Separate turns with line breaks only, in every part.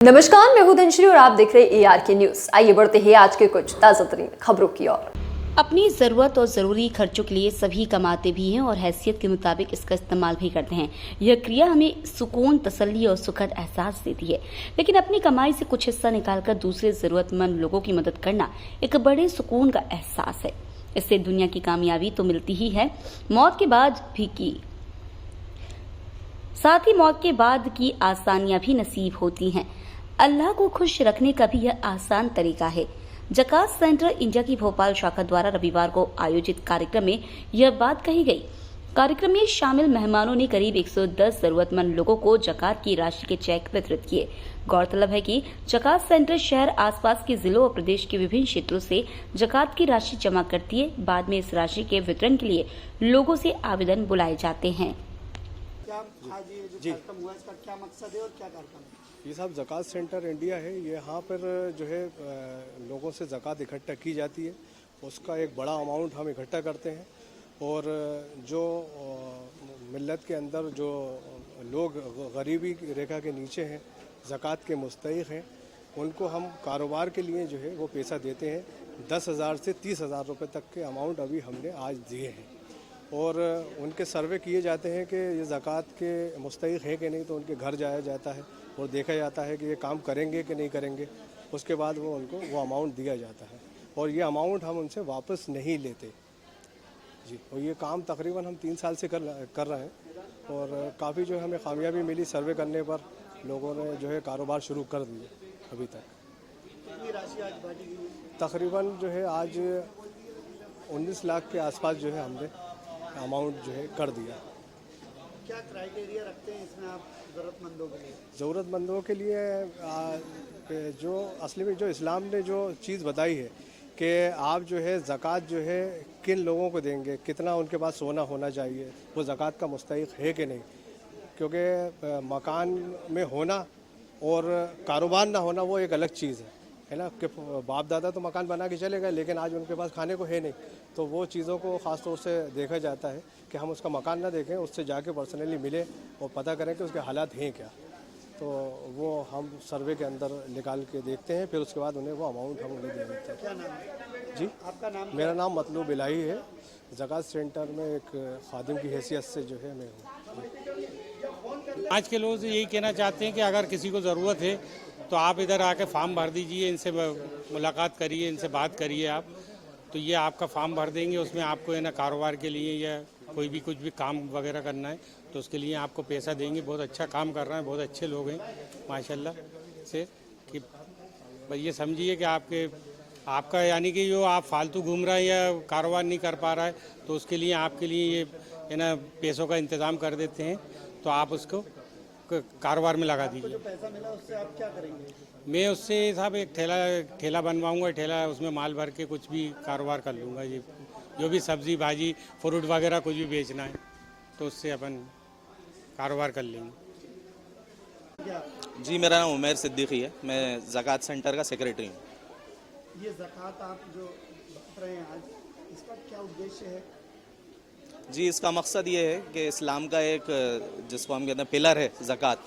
नमस्कार, मैं हूं धनश्री और आप देख रहे हैं ARK न्यूज। आइए बढ़ते हैं आज के कुछ ताजा तरीन खबरों की ओर।
अपनी ज़रूरत और ज़रूरी खर्चों के लिए सभी कमाते भी हैं और हैसियत के मुताबिक इसका इस्तेमाल भी करते हैं। यह क्रिया हमें सुकून, तसल्ली और सुखद एहसास देती है। लेकिन अपनी कमाई से कुछ हिस्सा निकालकर दूसरे ज़रूरतमंद लोगों की मदद करना एक बड़े सुकून का एहसास है। इससे दुनिया की कामयाबी तो मिलती ही है, मौत के बाद भी की साथ ही मौत के बाद की आसानियां भी नसीब होती हैं। अल्लाह को खुश रखने का भी यह आसान तरीका है। जकात सेंटर इंडिया की भोपाल शाखा द्वारा रविवार को आयोजित कार्यक्रम में यह बात कही गई। कार्यक्रम में शामिल मेहमानों ने करीब 110 जरूरतमंद लोगों को जकात की राशि के चेक वितरित किए। गौरतलब है कि जकात सेंटर शहर आसपास के जिलों और प्रदेश के विभिन्न क्षेत्रों से जकात की राशि जमा करती है। बाद में इस राशि के वितरण के लिए लोगों से आवेदन बुलाए जाते हैं।
क्या आज ये जो कार्यक्रम हुआ इसका क्या मकसद है और क्या कार्यक्रम है?
ये साहब ज़कात सेंटर इंडिया है। ये यहाँ पर जो है लोगों से ज़कात इकट्ठा की जाती है। उसका एक बड़ा अमाउंट हम इकट्ठा करते हैं और जो मिल्लत के अंदर जो लोग गरीबी रेखा के नीचे हैं, ज़कात के मुस्तहिक़ हैं, उनको हम कारोबार के लिए जो है वो पैसा देते हैं। 10,000 से 30,000 रुपये तक के अमाउंट अभी हमने आज दिए हैं और उनके सर्वे किए जाते हैं कि ये ज़कात के मुस्तहिक़ हैं कि नहीं, तो उनके घर जाया जाता है और देखा जाता है कि ये काम करेंगे कि नहीं करेंगे। उसके बाद वो उनको वो अमाउंट दिया जाता है और ये अमाउंट हम उनसे वापस नहीं लेते जी। और ये काम तकरीबन हम 3 साल से कर रहे हैं और काफ़ी जो है हमें कामयाबी मिली। सर्वे करने पर लोगों ने जो है कारोबार शुरू कर दिए। अभी तक
कितनी राशि आज बांटी गई है?
तकरीबन जो है आज 19 लाख के आसपास जो है हमने अमाउंट जो है कर दिया।
क्या क्राइटेरिया रखते हैं इसमें आप ज़रूरतमंदों के लिए?
ज़रूरतमंदों के लिए जो असली में जो इस्लाम ने जो चीज़ बताई है कि आप जो है ज़कात जो है किन लोगों को देंगे, कितना उनके पास सोना होना चाहिए, वो ज़कात का मुस्तहिक़ है कि नहीं। क्योंकि मकान में होना और कारोबार ना होना वो एक अलग चीज़ है ना। कि बाप दादा तो मकान बना के चले गए लेकिन आज उनके पास खाने को है नहीं, तो वो चीज़ों को ख़ास तौर से देखा जाता है कि हम उसका मकान ना देखें, उससे जाके पर्सनली मिले और पता करें कि उसके हालात हैं क्या। तो वो हम सर्वे के अंदर निकाल के देखते हैं, फिर उसके बाद उन्हें वो अमाउंट हम उन्हें दे देते हैं।
क्या नाम है
जी,
आपका? नाम
मेरा नाम मतलूब इलाही है। ज़कात सेंटर में एक खादिम की हैसियत से जो है मैं हूँ।
आज के लोग यही कहना चाहते हैं कि अगर किसी को ज़रूरत है तो आप इधर आके फॉर्म भर दीजिए, इनसे मुलाकात करिए, इनसे बात करिए आप, तो ये आपका फॉर्म भर देंगे। उसमें आपको है ना कारोबार के लिए या कोई भी कुछ भी काम वगैरह करना है तो उसके लिए आपको पैसा देंगे। बहुत अच्छा काम कर रहे हैं, बहुत अच्छे लोग हैं माशाल्लाह से। कि भाई ये समझिए कि आपका यानी कि जो आप फालतू घूम रहा है या कारोबार नहीं कर पा रहा है तो उसके लिए आपके लिए ये है ना पैसों का इंतज़ाम कर देते हैं, तो आप उसको कारोबार में लगा दीजिए।
जो पैसा मिला उससे आप क्या करेंगे?
मैं उससे साहब एक ठेला बनवाऊंगा, ठेला उसमें माल भर के कुछ भी कारोबार कर लूँगा। ये जो भी सब्ज़ी भाजी फ्रूट वगैरह कुछ भी बेचना है तो उससे अपन कारोबार कर लेंगे।
जी, मेरा नाम उमैर सिद्दीकी है। मैं ज़कात सेंटर का सेक्रेटरी हूँ।
ये ज़कात आप जो बांट रहे हैं आज, इसका क्या उद्देश्य है?
जी, इसका मकसद ये है कि इस्लाम का एक जिसको हम कहते हैं पिलर है ज़कात,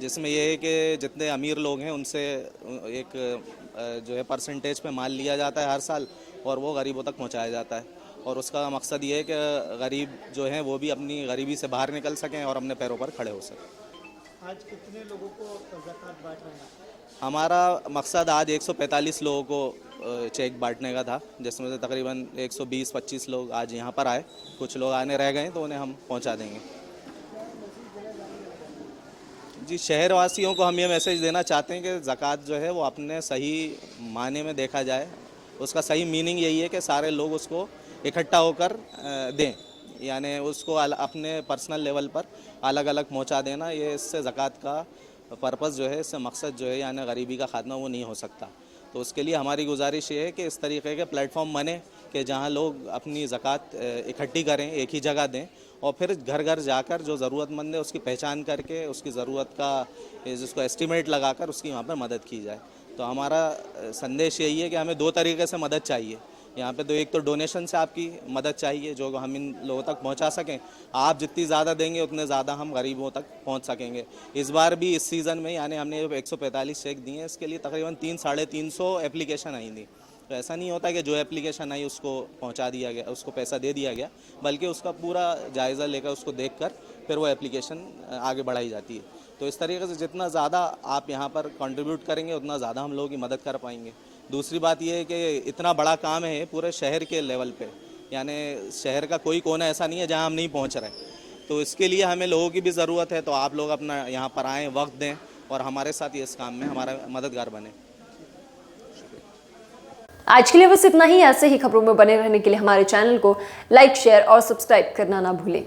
जिसमें यह है कि जितने अमीर लोग हैं उनसे एक जो है परसेंटेज पे माल लिया जाता है हर साल और वो गरीबों तक पहुंचाया जाता है। और उसका मकसद ये है कि गरीब जो हैं वो भी अपनी गरीबी से बाहर निकल सकें और अपने पैरों पर खड़े हो सकें।
आज कितने लोगों को ज़कात बांट रहे हैं?
हमारा मकसद आज 145 लोगों को चेक बांटने का था, जिसमें से तकरीबन 120-25 लोग आज यहाँ पर आए। कुछ लोग आने रह गए तो उन्हें हम पहुँचा देंगे। जी, शहरवासियों को हम ये मैसेज देना चाहते हैं कि ज़कात जो है वो अपने सही माने में देखा जाए। उसका सही मीनिंग यही है कि सारे लोग उसको इकट्ठा होकर दें, यानी उसको अपने पर्सनल लेवल पर अलग अलग पहुँचा देना। ये इससे ज़कात का पर्पज़ जो है, इससे मकसद जो है यानी गरीबी का खात्मा वो नहीं हो सकता। तो उसके लिए हमारी गुजारिश ये है कि इस तरीके के प्लेटफॉर्म बने कि जहाँ लोग अपनी ज़कात इकट्ठी करें, एक ही जगह दें और फिर घर घर जाकर जो ज़रूरतमंद है उसकी पहचान करके उसकी ज़रूरत का जिसको एस्टिमेट लगाकर उसकी वहाँ पर मदद की जाए। तो हमारा संदेश यही है कि हमें 2 तरीके से मदद चाहिए। यहाँ पे तो एक तो डोनेशन से आपकी मदद चाहिए जो हम इन लोगों तक पहुँचा सकें। आप जितनी ज़्यादा देंगे उतने ज़्यादा हम गरीबों तक पहुँच सकेंगे। इस बार भी इस सीज़न में यानी हमने 145 चेक दिए हैं, इसके लिए तकरीबन 300-350 एप्लीकेशन आई थी। तो ऐसा नहीं होता कि जो एप्लीकेशन आई उसको पहुंचा दिया गया, उसको पैसा दे दिया गया, बल्कि उसका पूरा जायज़ा लेकर उसको देखकर फिर वो एप्लीकेशन आगे बढ़ाई जाती है। तो इस तरीके से जितना ज़्यादा आप यहाँ पर कंट्रीब्यूट करेंगे उतना ज़्यादा हम लोगों की मदद कर पाएंगे। दूसरी बात ये है कि इतना बड़ा काम है पूरे शहर के लेवल पे, यानी शहर का कोई कोना ऐसा नहीं है जहाँ हम नहीं पहुँच रहे। तो इसके लिए हमें लोगों की भी ज़रूरत है। तो आप लोग अपना यहाँ पर आएँ, वक्त दें और हमारे साथ ये इस काम में हमारा मददगार बने।
आज के लिए बस इतना ही। ऐसे ही खबरों में बने रहने के लिए हमारे चैनल को लाइक, शेयर और सब्सक्राइब करना ना भूलें।